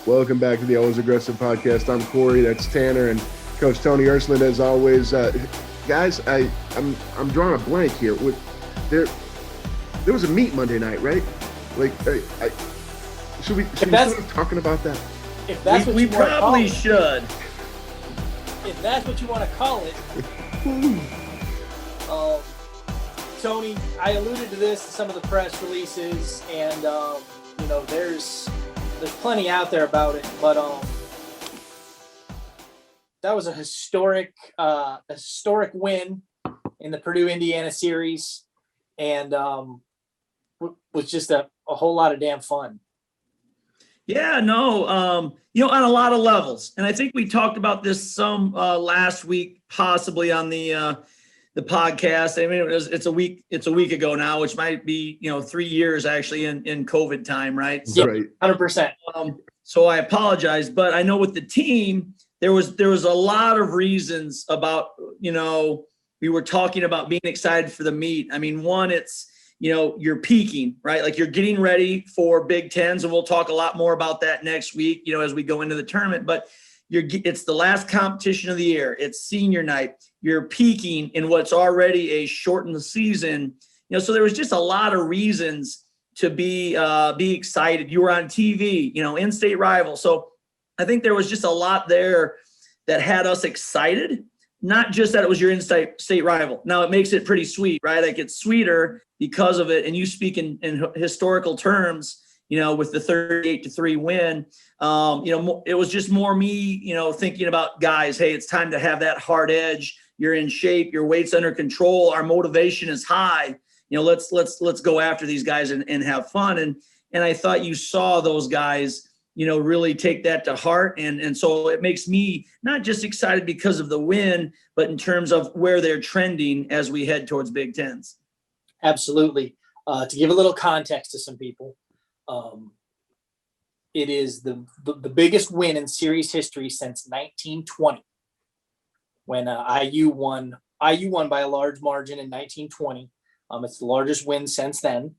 Welcome back to the Always Aggressive podcast. I'm Cory, that's Tanner, and Coach Tony Ersland as always. Guys, I'm drawing a blank here. There was a meet Monday night, right? Like, should we start talking about that? If that's what we probably should. If that's what you want to call it. Tony, I alluded to this in some of the press releases, and there's plenty out there about it, but that was a historic win in the Purdue Indiana series, and was just a whole lot of damn fun. Yeah, no, on a lot of levels, and I think we talked about this some last week, possibly on the podcast. I mean, it's a week ago now, which might be 3 years actually in COVID time, right? So, right, 100%. So I apologize, but I know with the team there was a lot of reasons about we were talking about being excited for the meet. I mean, one, it's you're peaking, right? Like you're getting ready for Big Tens, and we'll talk a lot more about that next week, as we go into the tournament. But it's the last competition of the year. It's senior night. You're peaking in what's already a shortened season. So there was just a lot of reasons to be excited. You were on TV, in-state rival. So I think there was just a lot there that had us excited. Not just that it was your in-state rival. Now it makes it pretty sweet, right? Like it's sweeter because of it. And you speak in historical terms, with the 38-3 win. It was just more me, thinking about guys, hey, it's time to have that hard edge. You're in shape, your weight's under control, our motivation is high. Let's go after these guys and have fun. And I thought you saw those guys, really take that to heart. And so it makes me not just excited because of the win, but in terms of where they're trending as we head towards Big Tens. Absolutely. To give a little context to some people, it is the biggest win in series history since 1920, when IU won by a large margin in 1920. It's the largest win since then,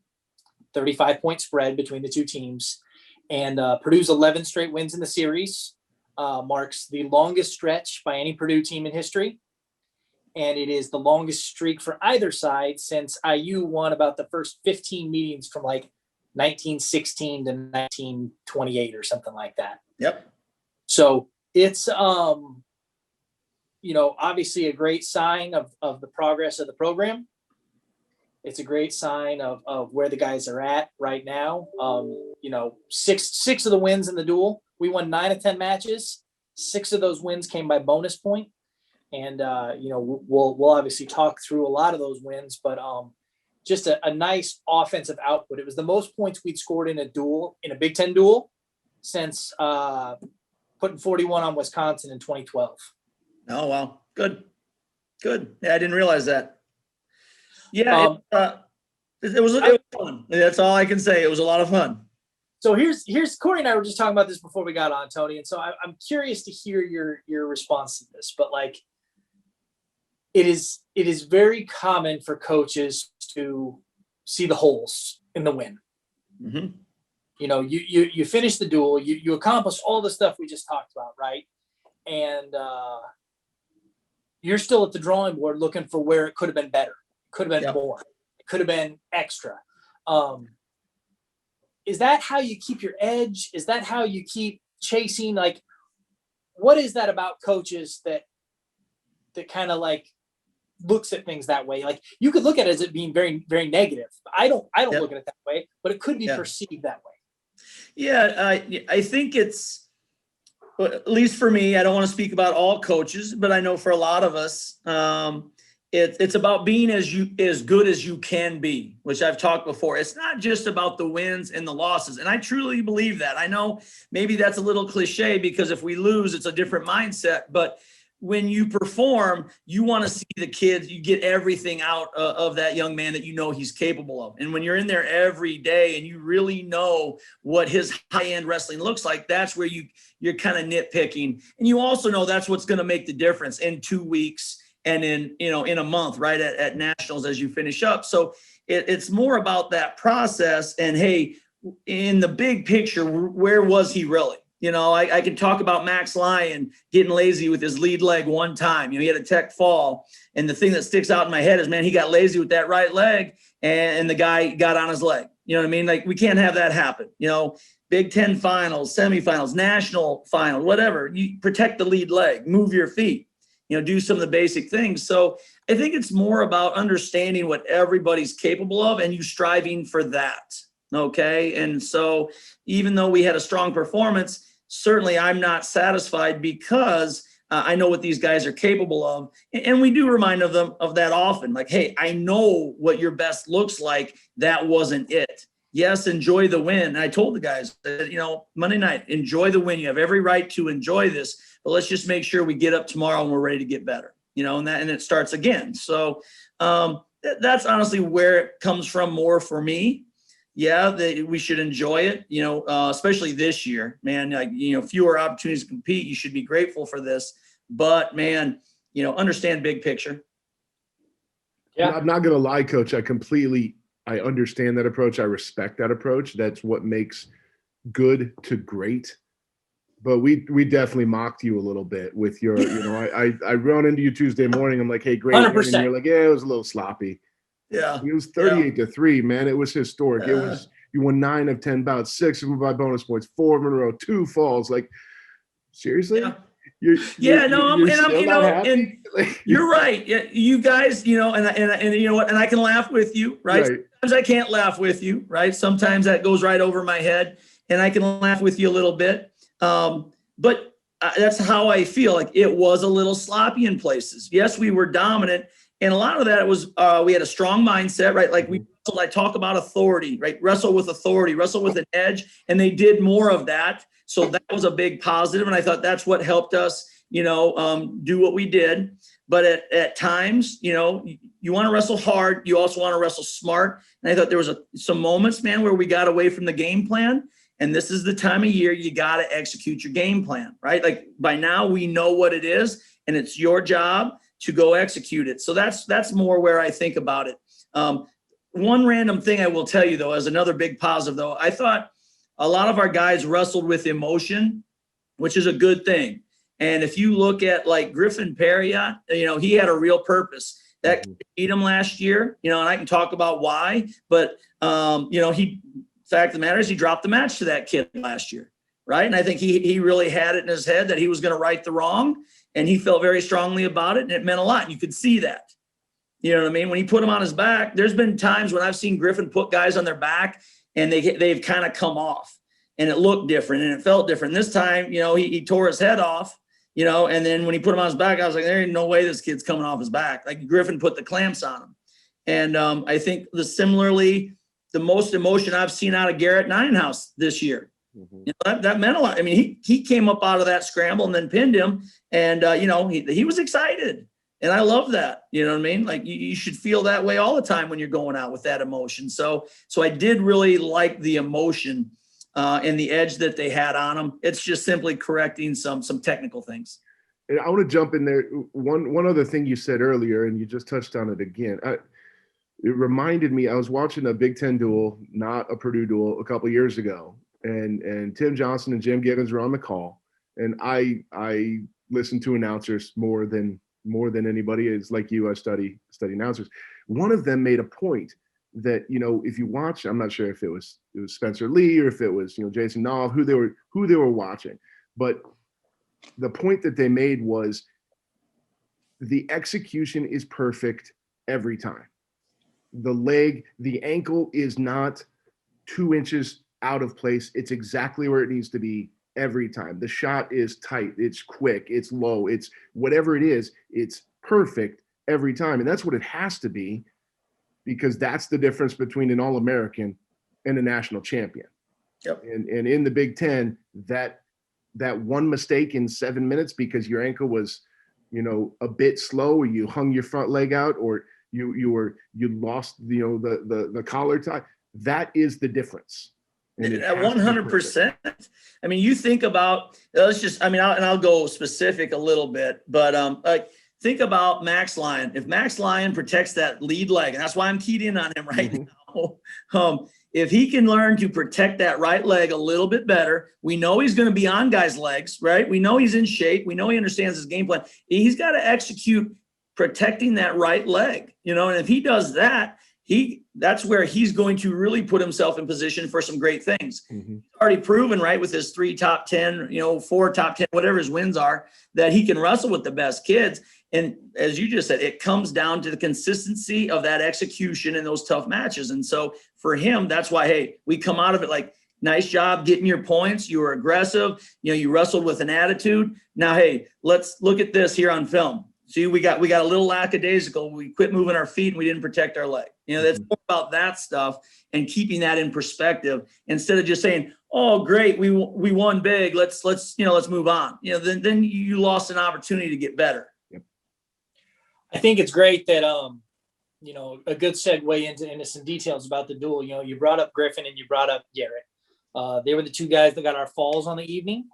35-point spread between the two teams. And Purdue's 11 straight wins in the series marks the longest stretch by any Purdue team in history. And it is the longest streak for either side since IU won about the first 15 meetings from like 1916 to 1928 or something like that. Yep. So it's, obviously a great sign of the progress of the program. It's a great sign of where the guys are at right now. Six of the wins in the duel. We won 9 of 10 matches. 6 of those wins came by bonus point. And, we'll obviously talk through a lot of those wins, but just a nice offensive output. It was the most points we'd scored in a Big Ten duel since putting 41 on Wisconsin in 2012. Oh, wow. Good. Yeah, I didn't realize that. Yeah, it was fun. That's all I can say. It was a lot of fun. So here's Cory and I were just talking about this before we got on, Tony. And so I'm curious to hear your response to this. But like, it is very common for coaches to see the holes in the win. Mm-hmm. You finish the duel, you accomplish all the stuff we just talked about, right? And you're still at the drawing board looking for where it could have been better. Could have been more. It could have been extra. Is that how you keep your edge? Is that how you keep chasing? Like, what is that about coaches that kind of like looks at things that way? Like, you could look at it as it being very, very negative. I don't look at it that way, but it could be perceived that way. Yeah, I think it's, at least for me, I don't want to speak about all coaches, but I know for a lot of us, it's about being as good as you can be, which I've talked before. It's not just about the wins and the losses. And I truly believe that. I know maybe that's a little cliche because if we lose, it's a different mindset. But when you perform, you want to see the kids, you get everything out of that young man that he's capable of. And when you're in there every day and you really know what his high-end wrestling looks like, that's where you're kind of nitpicking. And you also know that's what's going to make the difference in 2 weeks and in a month, right, at nationals as you finish up. So it's more about that process and, hey, in the big picture, where was he really? I can talk about Max Lyon getting lazy with his lead leg one time. He had a tech fall. And the thing that sticks out in my head is, man, he got lazy with that right leg and the guy got on his leg. You know what I mean? Like, we can't have that happen. Big Ten finals, semifinals, national finals, whatever. You protect the lead leg, move your feet, do some of the basic things. So I think it's more about understanding what everybody's capable of and you striving for that. Okay. And so even though we had a strong performance, certainly I'm not satisfied because I know what these guys are capable of. And we do remind them of that often. Like, hey, I know what your best looks like. That wasn't it. Yes, enjoy the win. And I told the guys, Monday night, enjoy the win. You have every right to enjoy this, but let's just make sure we get up tomorrow and we're ready to get better, and it starts again. So that's honestly where it comes from more for me. Yeah, we should enjoy it, especially this year, man. Like, fewer opportunities to compete. You should be grateful for this. But, man, understand big picture. Yeah, I'm not going to lie, Coach. I understand that approach. I respect that approach. That's what makes good to great. But we definitely mocked you a little bit with your, I run into you Tuesday morning. I'm like, hey, great. 100%. And you're like, yeah, it was a little sloppy. Yeah. It was 38-3, man. It was historic. You won 9 of 10 bouts, 6 of them by bonus points, 4 in a row, 2 falls. Like, seriously? Yeah. And you're right. Yeah, you guys, and you know what? And I can laugh with you, right? Sometimes I can't laugh with you, right? Sometimes that goes right over my head, and I can laugh with you a little bit. But that's how I feel. Like, it was a little sloppy in places. Yes, we were dominant. And a lot of that was we had a strong mindset, right? Like, I talk about authority, right? Wrestle with authority, wrestle with an edge. And they did more of that. So that was a big positive. And I thought that's what helped us, do what we did. But at times, you want to wrestle hard. You also want to wrestle smart. And I thought there was some moments, man, where we got away from the game plan. And this is the time of year you got to execute your game plan, right? Like, by now we know what it is, and it's your job to go execute it. So that's more where I think about it. One random thing I will tell you, though, as another big positive, though, I thought a lot of our guys wrestled with emotion, which is a good thing. And if you look at, like, Griffin Parriott, he had a real purpose. That beat him last year, and I can talk about why, but, fact of the matter is he dropped the match to that kid last year, right? And I think he really had it in his head that he was going to right the wrong, and he felt very strongly about it, and it meant a lot. And you could see that. You know what I mean? When he put him on his back, there's been times when I've seen Griffin put guys on their back, and they've kind of come off, and it looked different, and it felt different. This time, he tore his head off, and then when he put him on his back, I was like, there ain't no way this kid's coming off his back. Like, Griffin put the clamps on him. And I think the most emotion I've seen out of Gerrit Nijenhuis this year. That meant a lot. I mean, he came up out of that scramble and then pinned him, and he was excited, and I love that. You know what I mean? Like, you should feel that way all the time when you're going out with that emotion. So I did really like the emotion and the edge that they had on them. It's just simply correcting some technical things. And I want to jump in there. One other thing you said earlier, and you just touched on it again. It reminded me, I was watching a Big Ten duel, not a Purdue duel, a couple of years ago, and Tim Johnson and Jim Gibbons were on the call, and I listen to announcers more than anybody. It's like you, I study announcers. One of them made a point that, if you watch, I'm not sure if it was Spencer Lee or if it was Jason Nall, who they were watching, but the point that they made was the execution is perfect every time. The leg, the ankle is not 2 inches out of place. It's exactly where it needs to be every time. The shot is tight. It's quick. It's low. It's whatever it is. It's perfect every time. And that's what it has to be, because that's the difference between an All-American and a national champion. Yep. And in the Big Ten, that one mistake in 7 minutes because your ankle was, a bit slow, or you hung your front leg out, or you lost the collar tie. That is the difference. And 100%. I mean, you think about, I'll go specific a little bit, but think about Max Lyon. If Max Lyon protects that lead leg, and that's why I'm keyed in on him right now. if he can learn to protect that right leg a little bit better, we know he's going to be on guys' legs, right? We know he's in shape. We know he understands his game plan. He's got to execute protecting that right leg, and if he does that, that's where he's going to really put himself in position for some great things. Mm-hmm. He's already proven, right, with his 3 top 10, 4 top 10, whatever his wins are, that he can wrestle with the best kids. And as you just said, it comes down to the consistency of that execution in those tough matches. And so for him, that's why, hey, we come out of it like, nice job getting your points. You were aggressive. You wrestled with an attitude. Now, hey, let's look at this here on film. See, we got a little lackadaisical. We quit moving our feet and we didn't protect our leg. That's more about that stuff and keeping that in perspective instead of just saying, "Oh, great, we won big. Let's move on." Then you lost an opportunity to get better. Yep. I think it's great that a good segue into some details about the duel. You brought up Griffin and you brought up Gerrit. They were the 2 guys that got our falls on the evening.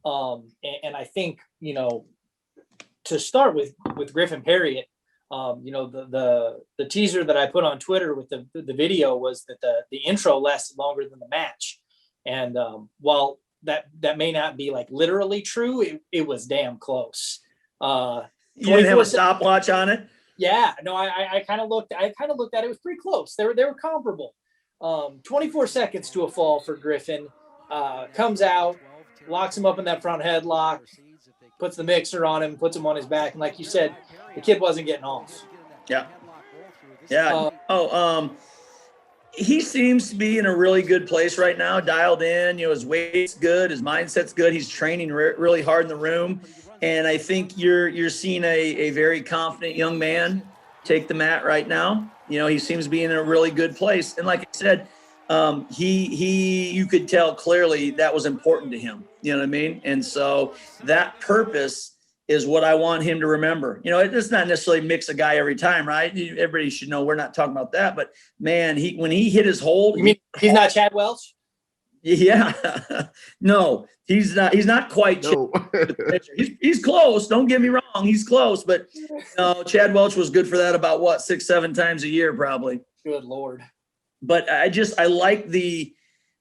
And I think to start with Griffin Parriott, the teaser that I put on Twitter with the video was that the intro lasted longer than the match. And while that may not be like literally true, it was damn close. You didn't have a stopwatch on it? Yeah, no, I kind of looked at it. It was pretty close. They were comparable. 24 seconds to a fall for Griffin. Comes out, locks him up in that front headlock, puts the mixer on him, puts him on his back. And like you said, the kid wasn't getting off. Yeah. He seems to be in a really good place right now, dialed in. His weight's good, his mindset's good. He's training really hard in the room. And I think you're seeing a very confident young man take the mat right now. He seems to be in a really good place. And like I said, you could tell clearly that was important to him. You know what I mean? And so that purpose is what I want him to remember. It's not necessarily mix a guy every time, right? Everybody should know we're not talking about that. But man, when he hit his hold, you mean he's not Chad Welch? Yeah, no, he's not. He's not quite. No. He's close. Don't get me wrong. He's close, but no, Chad Welch was good for that about 6-7 times a year, probably. Good Lord. But I like the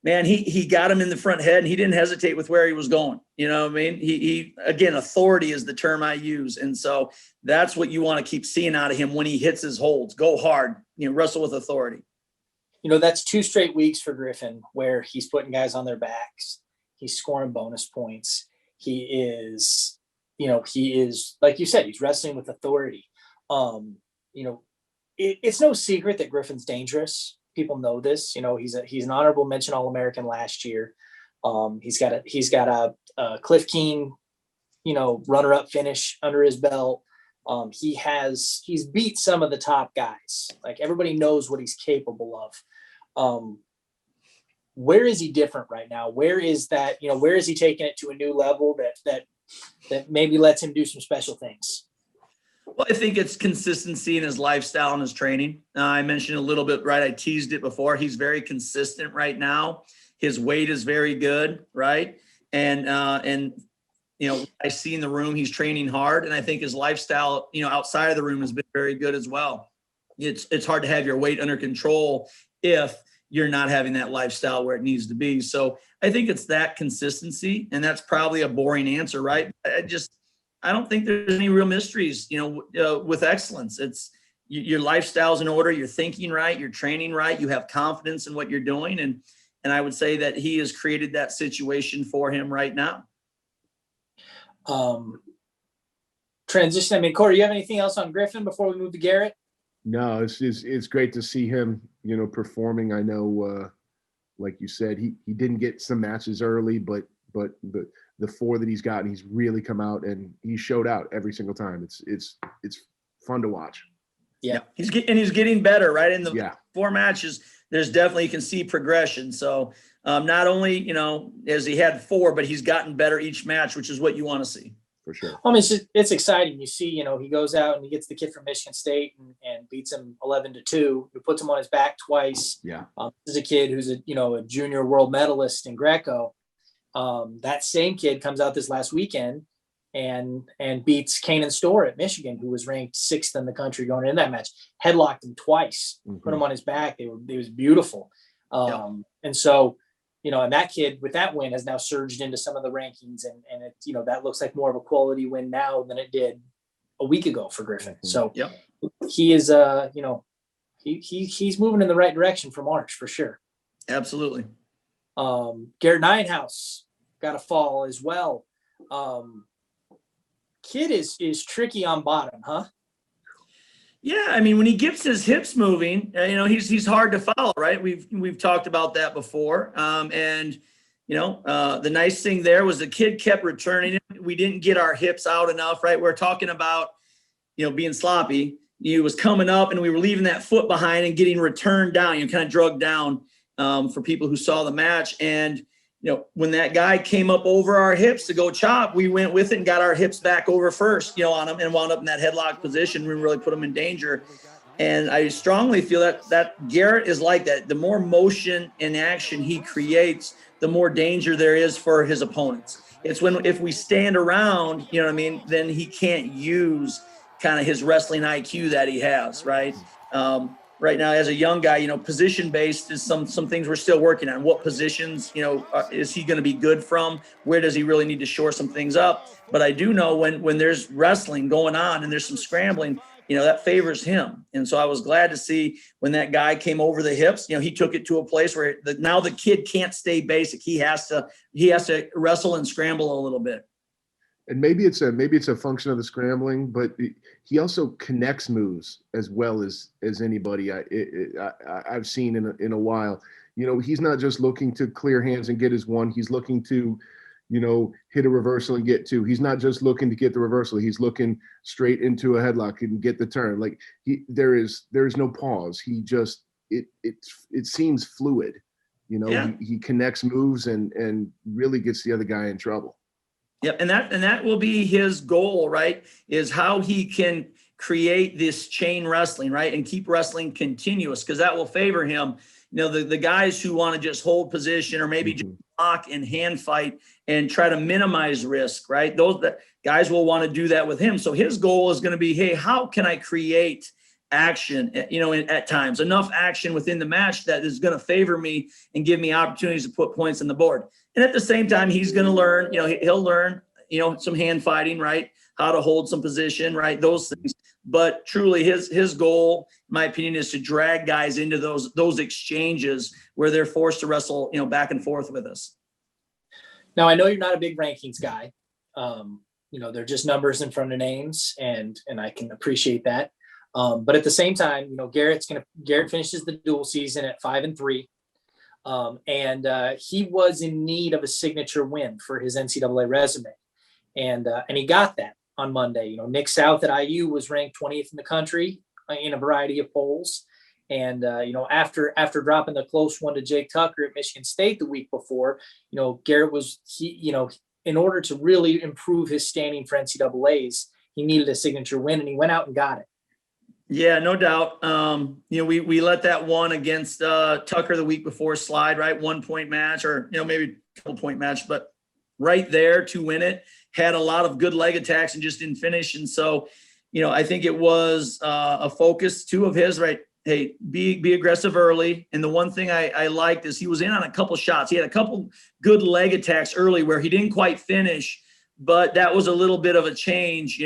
man. He got him in the front head and he didn't hesitate with where he was going. You know what I mean? He again, authority is the term I use. And so that's what you want to keep seeing out of him when he hits his holds. Go hard, wrestle with authority. That's 2 straight weeks for Griffin where he's putting guys on their backs. He's scoring bonus points. He is, like you said, he's wrestling with authority. It's no secret that Griffin's dangerous. People know this. He's an honorable mention All-American last year. He's got a Cliff Keen, runner-up finish under his belt. He's beat some of the top guys. Like everybody knows what he's capable of. Where is he different right now? Where is that? Where is he taking it to a new level that maybe lets him do some special things? Well, I think it's consistency in his lifestyle and his training. I mentioned a little bit, right? I teased it before. He's very consistent right now. His weight is very good, right? And I see in the room, he's training hard. And I think his lifestyle, outside of the room has been very good as well. It's hard to have your weight under control if you're not having that lifestyle where it needs to be. So I think it's that consistency, and that's probably a boring answer, right? I don't think there's any real mysteries, with excellence. It's your lifestyle's in order. You're thinking right. You're training right. You have confidence in what you're doing. And I would say that he has created that situation for him right now. Transition. I mean, Cory, you have anything else on Griffin before we move to Gerrit? No, it's great to see him, performing. I know, like you said, he didn't get some matches early, but the 4 that he's gotten, he's really come out and he showed out every single time. It's fun to watch. Yeah, he's getting better, right? In the 4 matches, there's definitely, you can see progression. So not only, as he had 4, but he's gotten better each match, which is what you want to see. For sure. I mean, it's exciting. You see, he goes out and he gets the kid from Michigan State and beats him 11-2. He puts him on his back twice. Yeah. This is a kid who's a junior world medalist in Greco. That same kid comes out this last weekend and beats Kanan Storr at Michigan, who was ranked 6th in the country going in that match. Headlocked him twice, put him on his back. It was beautiful. And so, and that kid with that win has now surged into some of the rankings, and it, that looks like more of a quality win now than it did a week ago for Griffin. So he is, he's moving in the right direction for March for sure. Absolutely. Gerrit Nijenhuis got a fall as well. Kid is tricky on bottom, huh? Yeah, I mean, when he gets his hips moving, he's hard to follow, right? We've talked about that before. The nice thing there was the kid kept returning. We didn't get our hips out enough, right? We're talking about, being sloppy. He was coming up and we were leaving that foot behind and getting returned down, kind of drugged down for people who saw the match. And, when that guy came up over our hips to go chop, we went with it and got our hips back over first, on him and wound up in that headlock position. We really put him in danger. And I strongly feel that Gerrit is like that. The more motion and action he creates, the more danger there is for his opponents. It's if we stand around, then he can't use kind of his wrestling IQ that he has, right? Right now, as a young guy, position-based is some things we're still working on. What positions, is he going to be good from? Where does he really need to shore some things up? But I do know when there's wrestling going on and there's some scrambling, that favors him. And so I was glad to see when that guy came over the hips, he took it to a place where now the kid can't stay basic. He has to wrestle and scramble a little bit. And maybe it's a function of the scrambling, but he also connects moves as well as anybody I've seen in a while. He's not just looking to clear hands and get his one. He's looking to, hit a reversal and get two. He's not just looking to get the reversal. He's looking straight into a headlock and get the turn. Like there is no pause. He just it seems fluid. He connects moves and really gets the other guy in trouble. Yep, and that will be his goal, right? Is how he can create this chain wrestling, right, and keep wrestling continuous, because that will favor him. The guys who want to just hold position or maybe just block and hand fight and try to minimize risk, right? Those guys will want to do that with him. So his goal is going to be, hey, how can I create action? At times enough action within the match that is going to favor me and give me opportunities to put points on the board. And at the same time, he's going to learn, he'll learn, some hand fighting, right? How to hold some position, right? Those things. But truly his goal, in my opinion, is to drag guys into those exchanges where they're forced to wrestle, back and forth with us. Now, I know you're not a big rankings guy. They're just numbers in front of names, and I can appreciate that. But at the same time, Gerrit finishes the dual season at 5-3. He was in need of a signature win for his NCAA resume. And he got that on Monday. Nick South at IU was ranked 20th in the country in a variety of polls. And, after dropping the close one to Jake Tucker at Michigan State the week before, Gerrit was, in order to really improve his standing for NCAAs, he needed a signature win, and he went out and got it. Yeah, no doubt. We let that one against Tucker the week before slide, right? 1 point match, or, maybe a couple point match, but right there to win it. Had a lot of good leg attacks and just didn't finish. And so, I think it was a focus too of his, right? Hey, be aggressive early. And the one thing I liked is he was in on a couple shots. He had a couple good leg attacks early where he didn't quite finish, but that was a little bit of a change,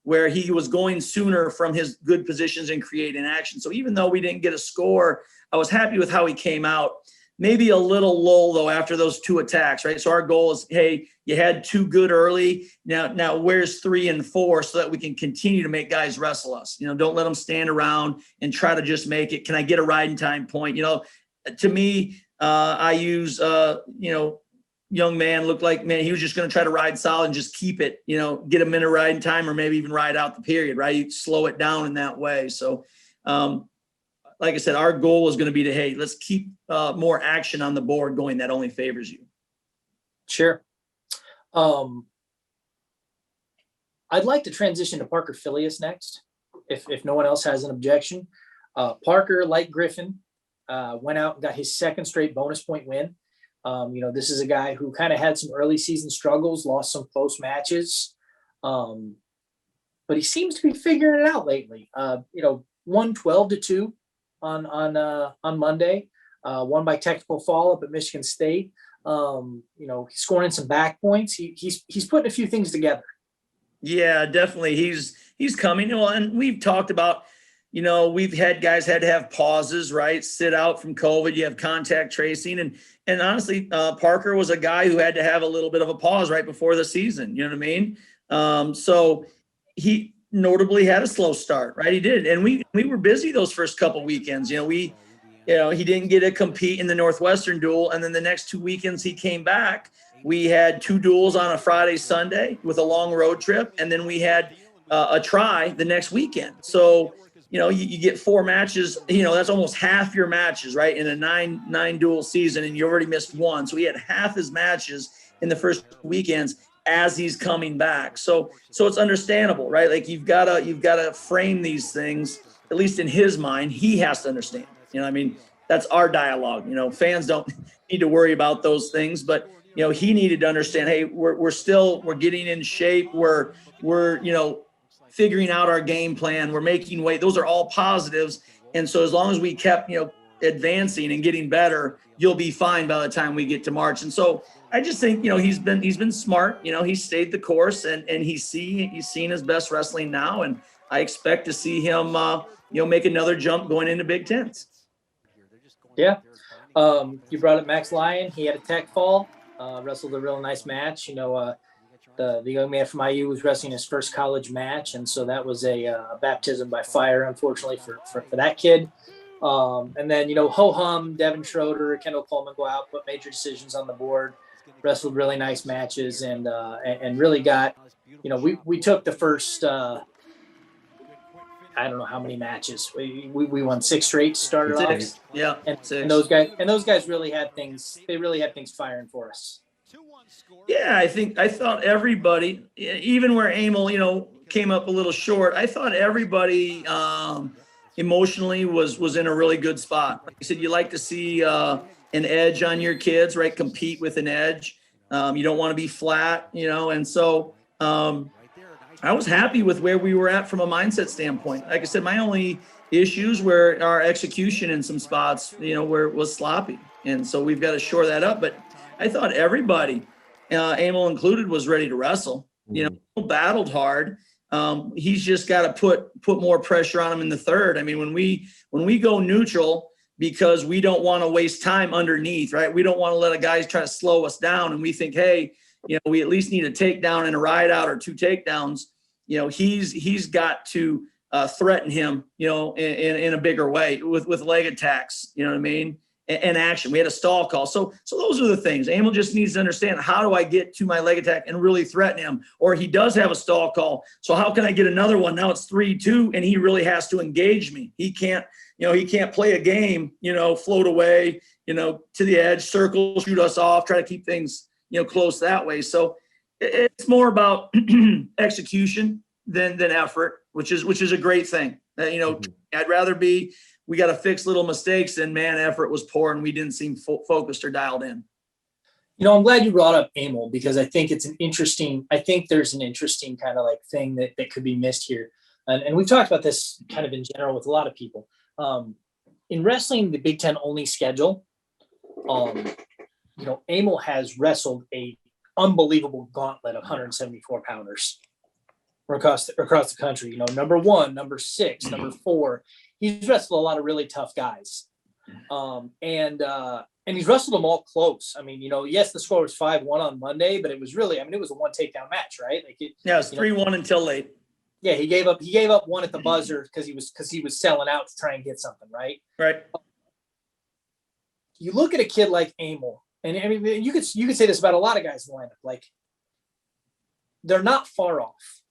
where he was going sooner from his good positions and creating action. So even though we didn't get a score, I was happy with how he came out. Maybe a little lull though after those two attacks, right? So our goal is, hey, you had two good early. Now where's 3 and 4 so that we can continue to make guys wrestle us? Don't let them stand around and try to just make it. Can I get a riding time point? To me, I use, young man looked like, man, he was just going to try to ride solid and just keep it, get a minute riding time or maybe even ride out the period, right? You slow it down in that way. So, like I said, our goal is going to be to, hey, let's keep more action on the board going. That only favors you. Sure. I'd like to transition to Parker Filius next, if no one else has an objection. Parker, like Griffin, went out and got his second straight bonus point win. This is a guy who kind of had some early season struggles, lost some close matches, but he seems to be figuring it out lately. Won 12-2 on Monday. won by technical foul up at Michigan State. He's scoring some back points. He's putting a few things together. Yeah, definitely. He's coming. Well, and we've talked about, we've had guys had to have pauses, right? Sit out from COVID. You have contact tracing. And honestly, Parker was a guy who had to have a little bit of a pause right before the season. You know what I mean? So he notably had a slow start, right? He did. And we were busy those first couple weekends. He didn't get to compete in the Northwestern duel. And then the next 2 weekends he came back, we had 2 duels on a Friday, Sunday with a long road trip. And then we had a try the next weekend. So, you get 4 matches, that's almost half your matches, right? In a nine duel season, and you already missed 1. So he had half his matches in the first weekends as he's coming back. So it's understandable, right? Like you've got to frame these things, at least in his mind. He has to understand, that's our dialogue. Fans don't need to worry about those things, but he needed to understand, hey, we're getting in shape. We're figuring out our game plan. We're making weight. Those are all positives. And so as long as we kept, advancing and getting better, you'll be fine by the time we get to March. And so I just think, he's been smart. He stayed the course, and he's seen his best wrestling now. And I expect to see him, make another jump going into Big Tens. Yeah. You brought up Max Lyon. He had a tech fall, wrestled a real nice match. The young man from IU was wrestling his first college match. And so that was a baptism by fire, unfortunately, for that kid. And then, ho-hum, Devin Schroeder, Kendall Coleman go out, put major decisions on the board, wrestled really nice matches, and really got, we took the first, I don't know how many matches. We won 6 straight, started off. Yeah. And those guys really had things, firing for us. Yeah, I thought everybody, even where Emil, came up a little short, I thought everybody emotionally was in a really good spot. Like I said, you like to see an edge on your kids, right? Compete with an edge. You don't want to be flat, and so I was happy with where we were at from a mindset standpoint. Like I said, my only issues were our execution in some spots, where it was sloppy. And so we've got to shore that up. But I thought everybody, Emil included, was ready to wrestle. Battled hard. He's just got to put more pressure on him in the third. I mean, when we go neutral because we don't want to waste time underneath, right? We don't want to let a guy try to slow us down, and we think, hey, we at least need a takedown and a ride out or 2 takedowns. He's got to threaten him, in a bigger way with leg attacks. You know what I mean? And action. We had a stall call. So those are the things. Emil just needs to understand, how do I get to my leg attack and really threaten him? Or he does have a stall call. So how can I get another one? Now it's 3-2, and he really has to engage me. He can't play a game, float away, to the edge, circle, shoot us off, try to keep things, close that way. So it's more about execution than effort, which is a great thing. I'd rather we got to fix little mistakes, and man, effort was poor and we didn't seem focused or dialed in. I'm glad you brought up Emil, because I think there's an interesting kind of like thing that could be missed here. And we've talked about this kind of in general with a lot of people. In wrestling, the Big Ten only schedule, Emil has wrestled a unbelievable gauntlet of 174 pounders across the country. Number 1, number 6, number 4. He's wrestled a lot of really tough guys, and he's wrestled them all close. I mean, yes, the score was 5-1 on Monday, but it was really, it was a 1 takedown match, right? It was 3-1 until late. Yeah, he gave up 1 at the buzzer because he was selling out to try and get something, right? Right. You look at a kid like Emil, and you could say this about a lot of guys in the lineup. Like, they're not far off.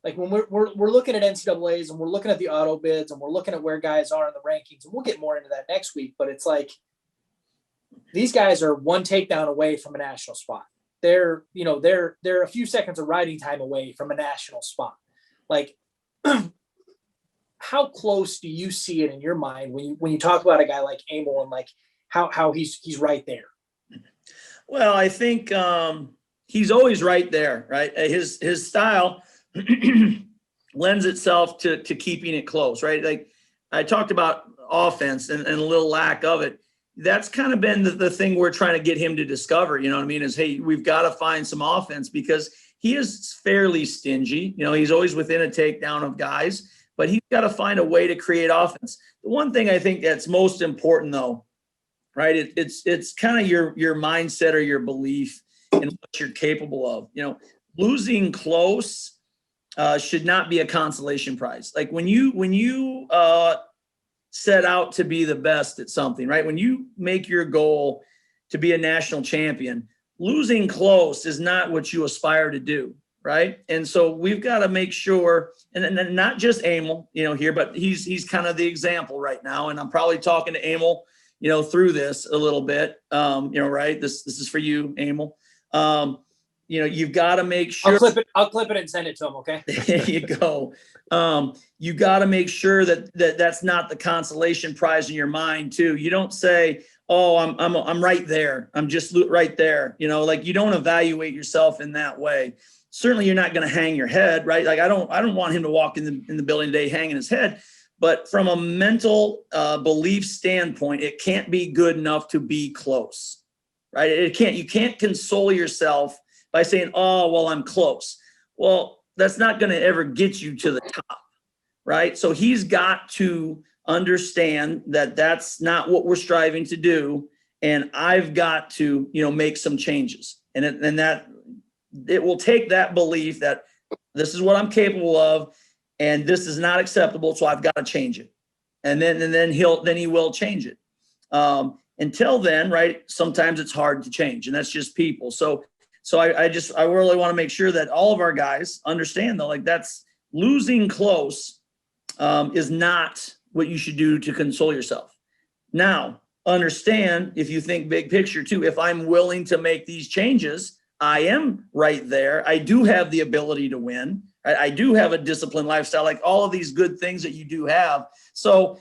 Like, when we're looking at NCAAs and we're looking at the auto bids and we're looking at where guys are in the rankings, and we'll get more into that next week, but it's like these guys are 1 takedown away from a national spot. They're a few seconds of riding time away from a national spot. Like, how close do you see it in your mind when you talk about a guy like Emil, and like how he's right there? Well, I think he's always right there, right? His style lends itself to keeping it close, right? Like I talked about offense and a little lack of it. that's kind of been the thing we're trying to get him to discover, you know what I mean, is, hey, we've got to find some offense because he is fairly stingy. You know, he's always within a takedown of guys, but he's got to find a way to create offense. The one thing I think that's most important though, right, it's kind of your mindset or your belief in what you're capable of. You know, losing close should not be a consolation prize. Like when you set out to be the best at something, right? When you make your goal to be a national champion, losing close is not what you aspire to do, right? And so we've got to make sure, and not just Emil, you know, here, but he's kind of the example right now. And I'm probably talking to Emil, you know, through this a little bit, you know, right? This is for you, Emil. You know, you've got to make sure. I'll clip it and send it to him. Okay. There you go. You got to make sure that's not the consolation prize in your mind too. You don't say, "Oh, I'm right there. I'm just right there." You know, like you don't evaluate yourself in that way. Certainly, you're not going to hang your head, right? Like I don't want him to walk in the building today hanging his head. But from a mental belief standpoint, it can't be good enough to be close, right? You can't console yourself by saying, "Oh, well, I'm close." Well, that's not going to ever get you to the top, right? So he's got to understand that that's not what we're striving to do. And I've got to, you know, make some changes. And that it will take that belief that this is what I'm capable of and this is not acceptable. So I've got to change it. And then he will change it. Until then, right, sometimes it's hard to change, and that's just people. So I really want to make sure that all of our guys understand though, like that's losing close is not what you should do to console yourself. Now, understand, if you think big picture too, if I'm willing to make these changes, I am right there. I do have the ability to win. I do have a disciplined lifestyle, like all of these good things that you do have. So,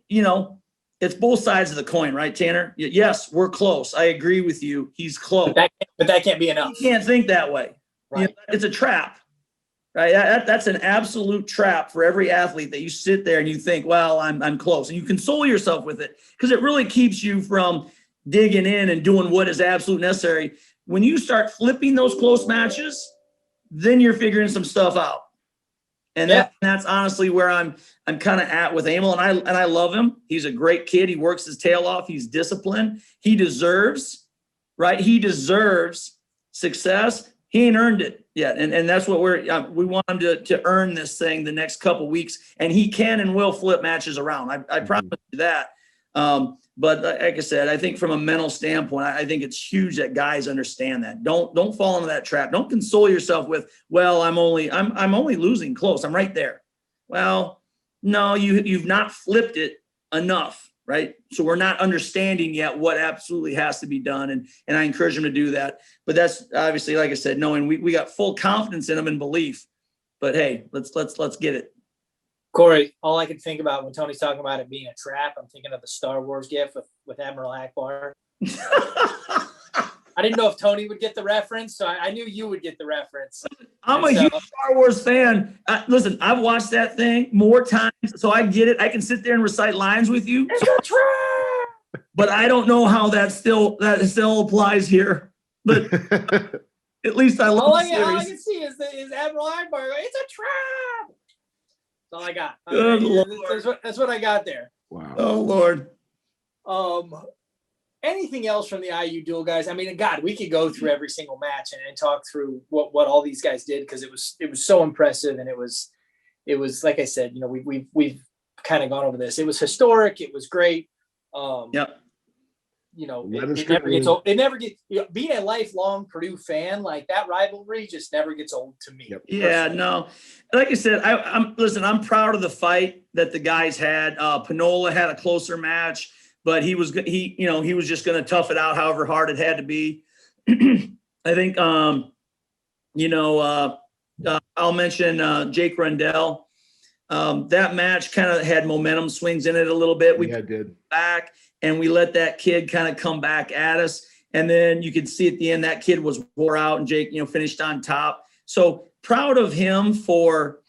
you know, it's both sides of the coin, right, Tanner? Yes, we're close. I agree with you. He's close. But that can't be enough. You can't think that way. Right. You know, it's a trap, right? That's an absolute trap for every athlete that you sit there and you think, well, I'm close. And you console yourself with it because it really keeps you from digging in and doing what is absolutely necessary. When you start flipping those close matches, then you're figuring some stuff out. And that's honestly where I'm kind of at with Emil, and I love him. He's a great kid. He works his tail off. He's disciplined. He deserves, right? He deserves success. He ain't earned it yet, and that's what we want him to earn this thing the next couple weeks, and he can and will flip matches around. I promise you that. But like I said, I think from a mental standpoint, I think it's huge that guys understand that. Don't fall into that trap. Don't console yourself with, well, I'm only losing close. I'm right there. Well, no, you've not flipped it enough, right? So we're not understanding yet what absolutely has to be done. And I encourage them to do that. But that's obviously, like I said, knowing we got full confidence in them and belief. But hey, let's get it. Cory, all I can think about when Tony's talking about it being a trap, I'm thinking of the Star Wars gif with Admiral Akbar. I didn't know if Tony would get the reference, so I knew you would get the reference. I'm a huge Star Wars fan. Listen, I've watched that thing more times, so I get it. I can sit there and recite lines with you. It's a trap! But I don't know how that still applies here. But at least I love the series. All I can see is Admiral Akbar. It's a trap! That's all I got. Good Lord. That's what I got there. Wow. Oh, Lord. Anything else from the IU duel, guys? I mean, God, we could go through every single match and talk through what all these guys did because it was so impressive, and it was like I said, you know, we've kind of gone over this. It was historic. It was great. Yep. You know, it never gets old. It never gets, you know, being a lifelong Purdue fan, like that rivalry just never gets old to me. Yep. Yeah, no. Like I said, I'm proud of the fight that the guys had. Panola had a closer match, but he was just going to tough it out however hard it had to be. I think, I'll mention Jake Rundell. That match kind of had momentum swings in it a little bit. We did back. And we let that kid kind of come back at us. And then you could see at the end that kid was wore out and Jake, finished on top. So proud of him for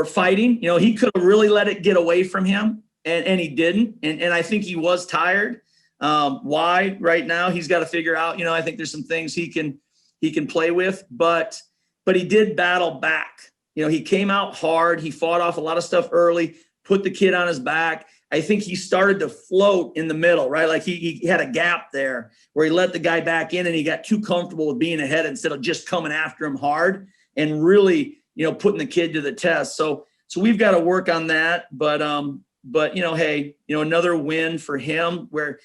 fighting. He could have really let it get away from him and he didn't. And I think he was tired. Why right now he's got to figure out, I think there's some things he can play with, but he did battle back. He came out hard. He fought off a lot of stuff early, put the kid on his back. I think he started to float in the middle, right? Like he had a gap there where he let the guy back in and he got too comfortable with being ahead instead of just coming after him hard and really, putting the kid to the test. So we've got to work on that. But hey, another win for him where,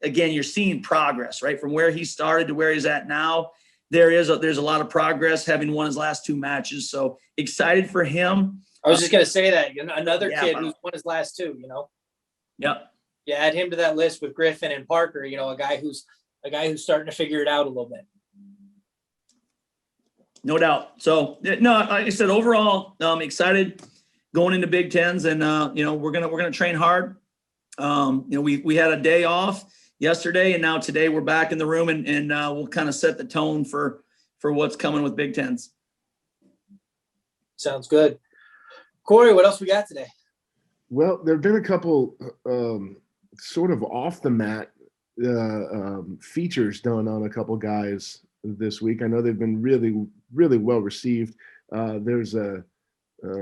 again, you're seeing progress, right? From where he started to where he's at now. There's a lot of progress having won his last 2 matches. So excited for him. I was just going to say that another kid who's won his last 2, Yep. Yeah. Add him to that list with Griffin and Parker, a guy who's starting to figure it out a little bit. No doubt. So no, like I said, overall, excited going into Big Tens and, we're going to train hard. We had a day off yesterday and now today we're back in the room and we'll kind of set the tone for what's coming with Big Tens. Sounds good. Cory, what else we got today? Well, there have been a couple sort of off the mat features done on a couple guys this week. I know they've been really, really well received. There's a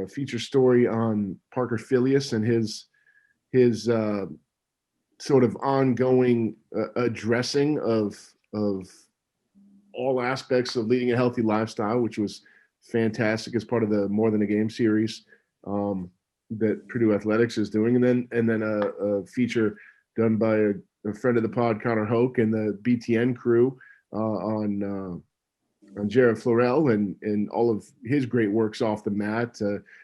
feature story on Parker Filius and his sort of ongoing addressing of all aspects of leading a healthy lifestyle, which was fantastic as part of the More Than a Game series that Purdue Athletics is doing. And then a feature done by a friend of the pod, Connor Hoke, and the BTN crew on Gerrit Florell and all of his great works off the mat.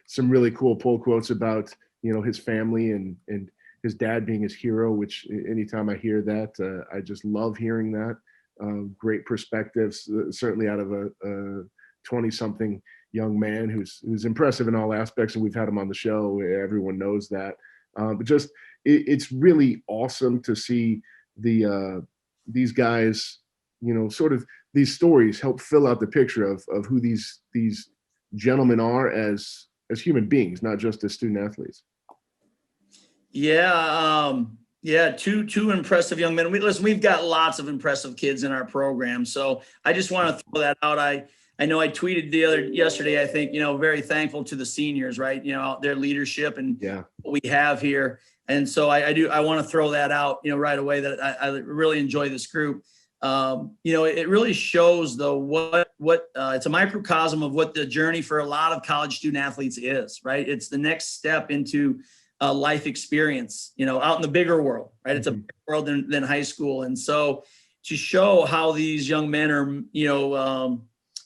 Some really cool pull quotes about, his family and his dad being his hero, which anytime I hear that, I just love hearing that. Great perspectives, certainly out of a 20-something young man who's impressive in all aspects, and we've had him on the show. Everyone knows that. But just it's really awesome to see these guys, sort of these stories help fill out the picture of who these gentlemen are as human beings, not just as student athletes. Yeah. Two impressive young men. We've got lots of impressive kids in our program. So I just want to throw that out. I know I tweeted yesterday, I think, very thankful to the seniors, right? Their leadership and what we have here. And so I want to throw that out, right away that I really enjoy this group. It really shows though, what it's a microcosm of what the journey for a lot of college student athletes is, right? It's the next step into a life experience, out in the bigger world, right? It's a bigger world than high school. And so to show how these young men are,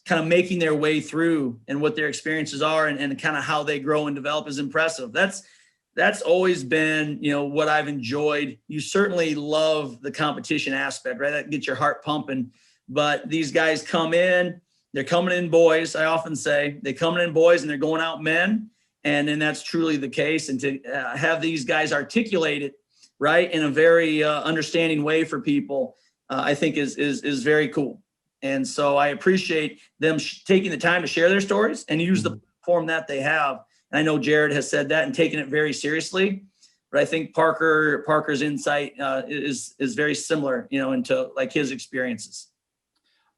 kind of making their way through and what their experiences are and kind of how they grow and develop is impressive. That's always been, what I've enjoyed. You certainly love the competition aspect, right? That gets your heart pumping. But these guys they're coming in boys. I often say they coming in boys and they're going out men. And then that's truly the case. And to have these guys articulate it, right, in a very understanding way for people, I think is very cool. And so I appreciate them taking the time to share their stories and use the platform that they have. And I know Gerrit has said that and taken it very seriously, but I think Parker's insight is very similar, into like his experiences.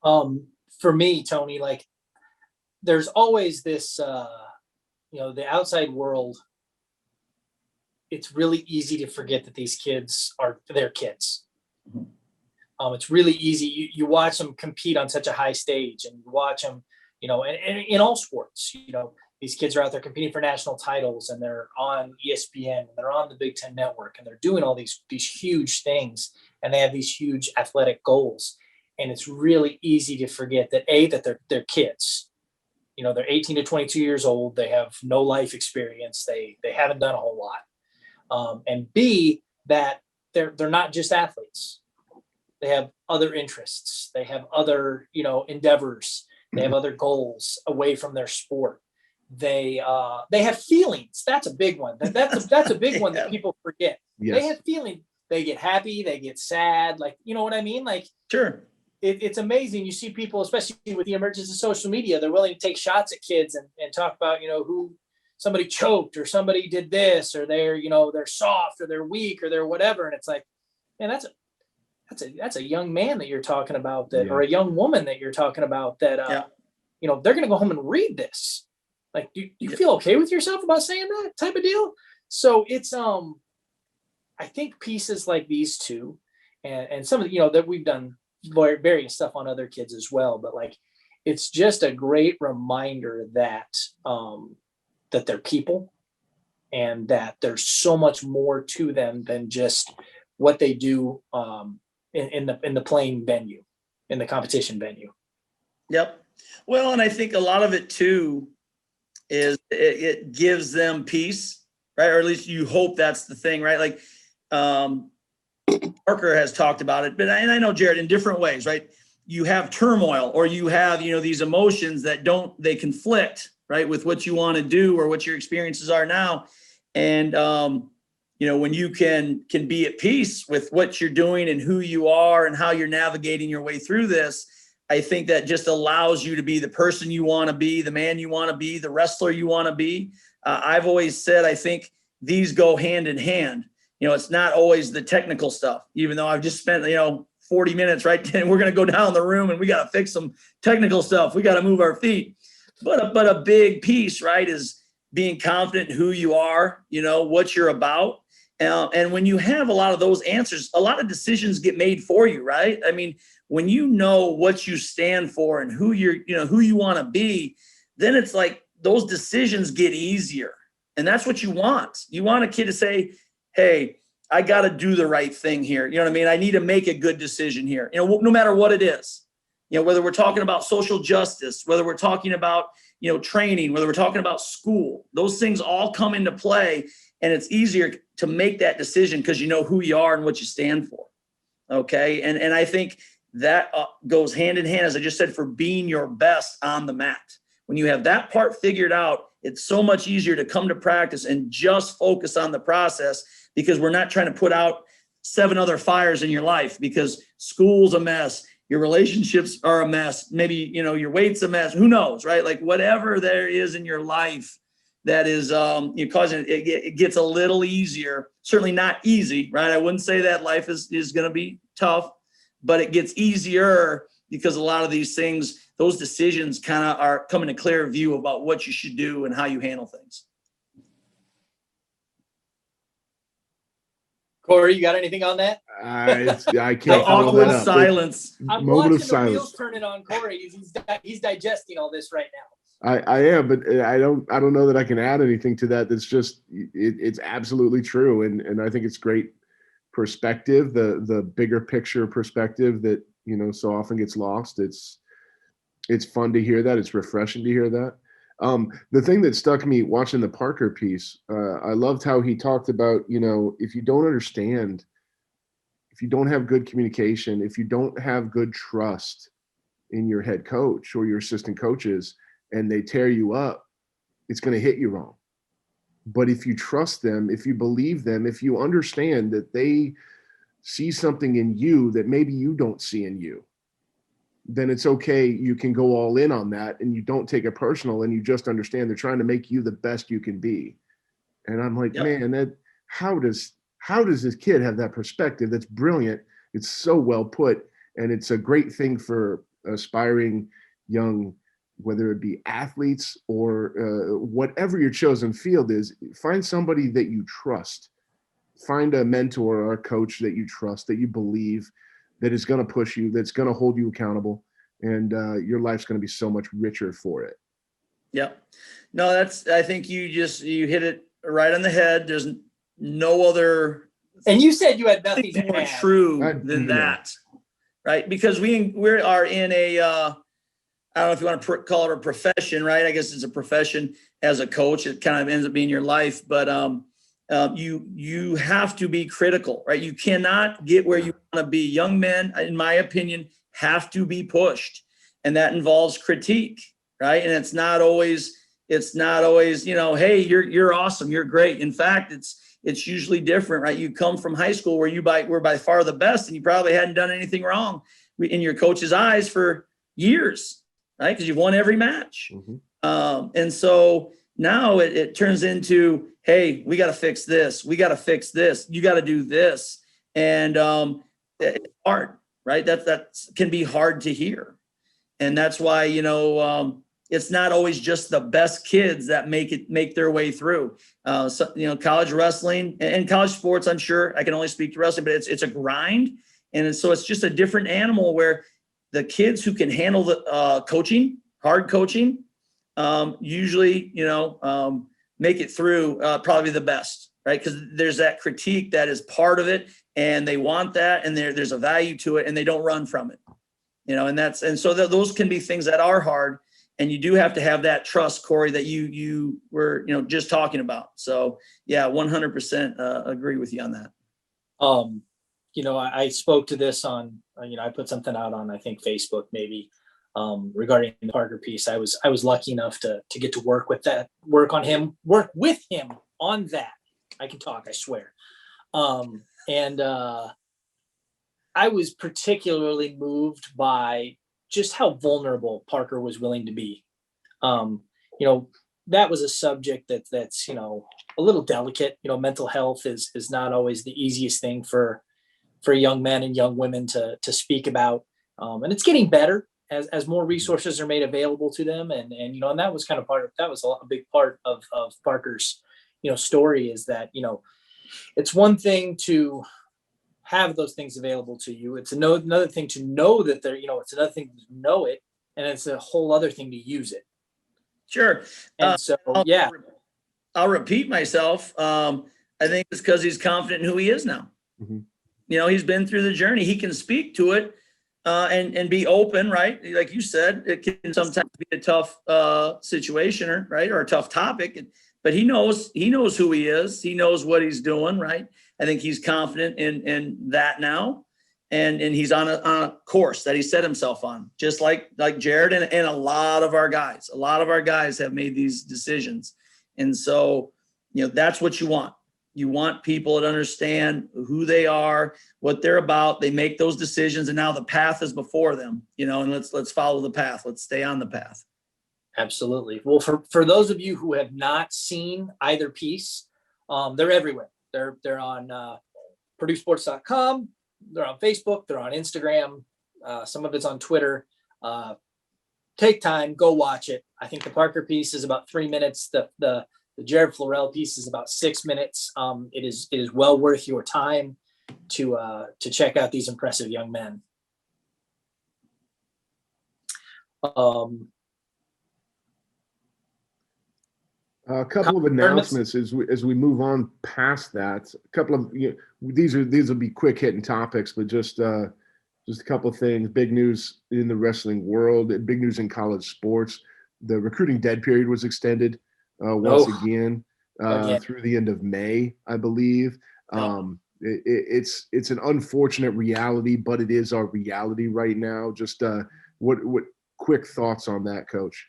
For me, Tony, like there's always this, the outside world. It's really easy to forget that these kids are their kids. Mm-hmm. It's really easy. You watch them compete on such a high stage and you watch them, and in all sports, these kids are out there competing for national titles and they're on ESPN and they're on the Big Ten Network and they're doing all these huge things and they have these huge athletic goals. And it's really easy to forget that that they're kids. They're 18 to 22 years old. They have no life experience. They haven't done a whole lot. And B, that they're not just athletes. They have other interests. They have other, endeavors. They have other goals away from their sport. They have feelings. That's a big one. That's a big one that people forget. Yes. They have feelings. They get happy. They get sad. Like, you know what I mean? Like, sure. It's amazing. You see people, especially with the emergence of social media, they're willing to take shots at kids and talk about, who somebody choked or somebody did this or they're soft or they're weak or they're whatever. And it's like, man, that's a young man that you're talking about that, or a young woman that you're talking about that, you know, they're going to go home and read this. Like, do you feel okay with yourself about saying that type of deal? So it's, I think pieces like these two and some of the, you know, that we've done various stuff on other kids as well, but like, it's just a great reminder that, that they're people and that there's so much more to them than just what they do, in the playing venue, in the competition venue. Yep. Well, and I think a lot of it too is it gives them peace, right? Or at least you hope that's the thing, right? Like Parker has talked about it, and I know Gerrit in different ways, right? You have turmoil, or you have, you know, these emotions that they conflict, right, with what you want to do or what your experiences are now. And you know, when you can be at peace with what you're doing and who you are and how you're navigating your way through this, I think that just allows you to be the person you want to be, the man you want to be, the wrestler you want to be. I've always said, I think these go hand in hand. You know, it's not always the technical stuff, even though I've just spent, you know, 40 minutes, right? And we're going to go down the room and we got to fix some technical stuff. We got to move our feet. But a big piece, right, is being confident in who you are, you know, what you're about. And when you have a lot of those answers, a lot of decisions get made for you, right? I mean, when you know what you stand for and who you want to be, then it's like those decisions get easier. And that's what you want. You want a kid to say, hey, I got to do the right thing here. You know what I mean? I need to make a good decision here, you know, no matter what it is. You know, whether we're talking about social justice, whether we're talking about, you know, training, whether we're talking about school, those things all come into play. And it's easier to make that decision because you know who you are and what you stand for. Okay. And I think that goes hand in hand, as I just said, for being your best on the mat. When you have that part figured out, it's so much easier to come to practice and just focus on the process, because we're not trying to put out 7 other fires in your life, because school's a mess. Your relationships are a mess. Maybe, you know, your weight's a mess. Who knows, right? Like whatever there is in your life that is causing it gets a little easier. Certainly not easy, right? I wouldn't say that life is going to be tough, but it gets easier because a lot of these things, those decisions kind of are coming to clear view about what you should do and how you handle things. Corey, you got anything on that? I can't follow awkward that up. silence. I'm Moment watching of the silence. wheels turning on Corey. He's digesting all this right now. I am, but I don't know that I can add anything to that. That's just, it's absolutely true. And I think it's great perspective, the bigger picture perspective that, you know, so often gets lost. It's fun to hear that. It's refreshing to hear that. The thing that stuck me watching the Parker piece, I loved how he talked about, you know, if you don't understand, if you don't have good communication, if you don't have good trust in your head coach or your assistant coaches, and they tear you up, it's going to hit you wrong. But if you trust them, if you believe them, if you understand that they see something in you that maybe you don't see in you, then it's okay. You can go all in on that and you don't take it personal, and you just understand they're trying to make you the best you can be. And I'm like, man, how does this kid have that perspective? That's brilliant. It's so well put. And it's a great thing for aspiring young, whether it be athletes or whatever your chosen field is. Find somebody that you trust. Find a mentor or a coach that you trust, that you believe, that is going to push you, that's going to hold you accountable, and your life's going to be so much richer for it. Yep. No, I think you hit it right on the head. There's no other. And you said you had nothing more to add. true than that, right? Because we are in a, I don't know if you want to call it a profession, right? I guess it's a profession as a coach. It kind of ends up being your life, but you have to be critical, right? You cannot get where you want to be. Young men, in my opinion, have to be pushed, and that involves critique, right? And it's not always, you know, hey, you're awesome, you're great. In fact, it's usually different, right? You come from high school where were by far the best, and you probably hadn't done anything wrong in your coach's eyes for years, right? Because you've won every match. Mm-hmm. And so now it turns into, hey, we got to fix this. We got to fix this. You got to do this. And hard, right? That can be hard to hear. And that's why, it's not always just the best kids that make their way through. College wrestling and college sports, I'm sure I can only speak to wrestling, but it's a grind. And so it's just a different animal where the kids who can handle the coaching, hard coaching, usually, make it through probably the best, right? Because there's that critique that is part of it, and they want that, and there's a value to it, and they don't run from it, and so those can be things that are hard, and you do have to have that trust, Cory, that you were just talking about. So yeah, 100% agree with you on that. I spoke to this on, I put something out on, I think, Facebook maybe, regarding the Parker piece. I was lucky enough to get to work with him on that. I can talk, I swear. I was particularly moved by just how vulnerable Parker was willing to be. That was a subject that's a little delicate. Mental health is not always the easiest thing for young men and young women to speak about. And it's getting better as more resources are made available to them. And that was a big part of Parker's, story, is that, it's one thing to have those things available to you. It's another thing to know that they're, it's another thing to know it. And it's a whole other thing to use it. Sure. And I'll repeat myself. I think it's because he's confident in who he is now. Mm-hmm. He's been through the journey. He can speak to it and be open, right? Like you said, it can sometimes be a tough situation, right? Or a tough topic. But he knows who he is. He knows what he's doing, right? I think he's confident in that now. And he's on a course that he set himself on, just like Gerrit and a lot of our guys. A lot of our guys have made these decisions. And so, that's what you want. You want people that understand who they are, what they're about. They make those decisions, and now the path is before them, and let's follow the path. Let's stay on the path. Absolutely. Well, for those of you who have not seen either piece, they're everywhere. They're on PurdueSports.com. They're on Facebook. They're on Instagram. Some of it's on Twitter. Take time, go watch it. I think the Parker piece is about 3 minutes. The Jared Florell piece is about 6 minutes. It is well worth your time to check out these impressive young men. A couple of announcements as we move on past that. A couple of these will be quick hitting topics, but just a couple of things. Big news in the wrestling world. Big news in college sports. The recruiting dead period was extended once again through the end of May, I believe. It's an unfortunate reality, but it is our reality right now. Just what quick thoughts on that, Coach?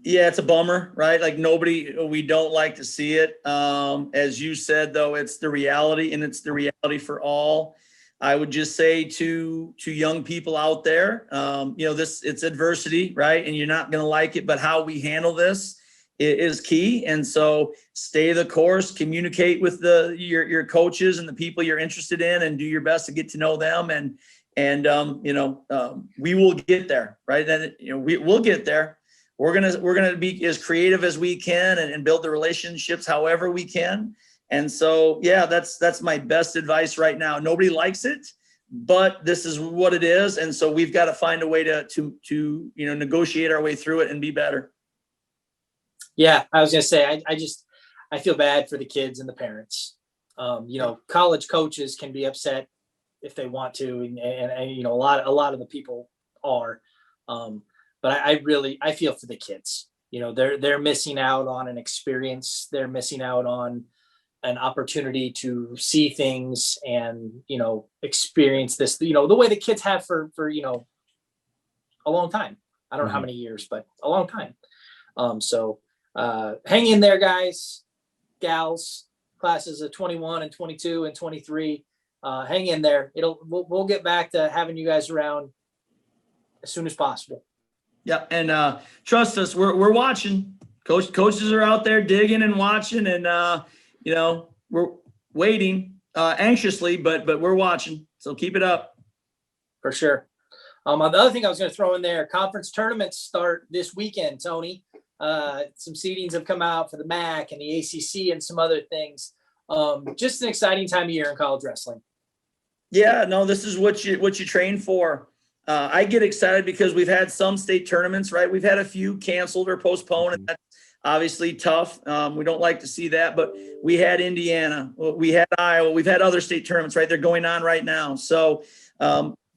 Yeah, it's a bummer, right? Like we don't like to see it. As you said, though, it's the reality, and it's the reality for all. I would just say to young people out there, it's adversity, right? And you're not going to like it, but how we handle this is key. And so stay the course, communicate with your coaches and the people you're interested in, and do your best to get to know them. And we will get there, right? And we'll get there. We're gonna be as creative as we can and build the relationships however we can. And so, yeah, that's my best advice right now. Nobody likes it, but this is what it is. And so we've got to find a way to negotiate our way through it and be better. Yeah, I was gonna say, I feel bad for the kids and the parents. College coaches can be upset if they want to, and a lot of the people are. But I feel for the kids. They're missing out on an experience. They're missing out on an opportunity to see things and, experience this, the way the kids have for a long time. I don't know how many years, but a long time. So hang in there, guys, gals, classes of 21 and 22 and 23. Hang in there. We'll get back to having you guys around as soon as possible. Yeah, and trust us, we're watching. Coaches are out there digging and watching, and we're waiting anxiously, but we're watching. So keep it up. For sure. The other thing I was going to throw in there, conference tournaments start this weekend, Tony. Some seedings have come out for the MAC and the ACC and some other things. Just an exciting time of year in college wrestling. Yeah, no, this is what you train for. I get excited because we've had some state tournaments, right? We've had a few canceled or postponed, and that's obviously tough. We don't like to see that, but we had Indiana, we had Iowa, we've had other state tournaments, right? They're going on right now. So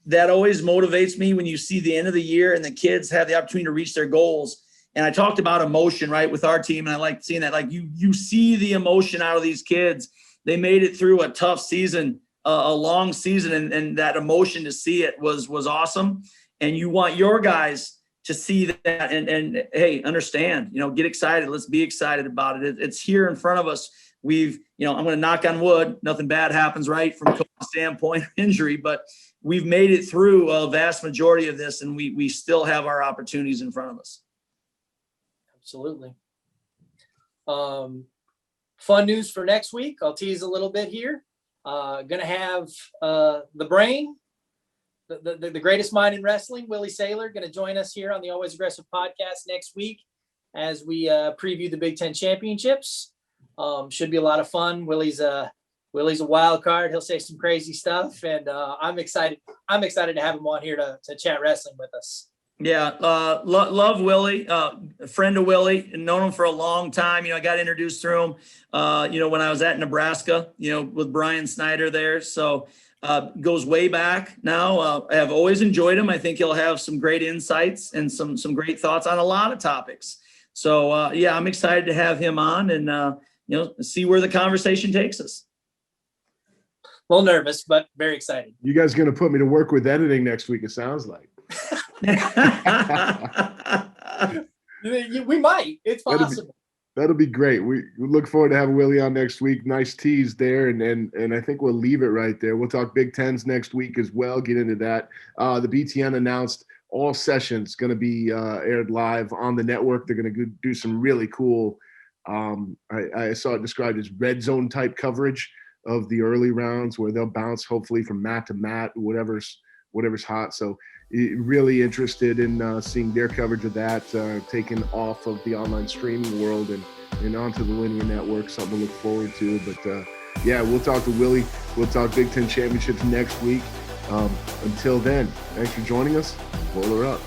that always motivates me when you see the end of the year and the kids have the opportunity to reach their goals. And I talked about emotion, right, with our team, and I like seeing that. Like you see the emotion out of these kids. They made it through a tough season, a long season, and that emotion to see it was awesome. And you want your guys to see that and hey, understand, get excited. Let's be excited about it. It's here in front of us. I'm going to knock on wood. Nothing bad happens, right, from a standpoint of injury, but we've made it through a vast majority of this, and we still have our opportunities in front of us. Absolutely. Fun news for next week. I'll tease a little bit here. Going to have the brain, the greatest mind in wrestling, Willie Saylor, going to join us here on the Always Aggressive podcast next week as we preview the Big Ten championships. Should be a lot of fun. Willie's a wild card. He'll say some crazy stuff, and I'm excited. I'm excited to have him on here to chat wrestling with us. Yeah, love Willie, a friend of Willie, and known him for a long time. I got introduced through him, when I was at Nebraska, with Brian Snyder there. So goes way back now. I have always enjoyed him. I think he'll have some great insights and some great thoughts on a lot of topics. So, I'm excited to have him on and, see where the conversation takes us. A little nervous, but very excited. You guys going to put me to work with editing next week, it sounds like. We might. It's possible. That'll be great. We look forward to having Willie on next week. Nice tease there, and I think we'll leave it right there. We'll talk Big Tens next week as well. Get into that. The BTN announced all sessions going to be aired live on the network. They're going to do some really cool. I saw it described as red zone type coverage of the early rounds, where they'll bounce hopefully from mat to mat, whatever's hot. So really interested in seeing their coverage of that taken off of the online streaming world and onto the linear network. Something to look forward to. But we'll talk to Willie. We'll talk Big Ten championships next week. Until then, thanks for joining us. Boiler up.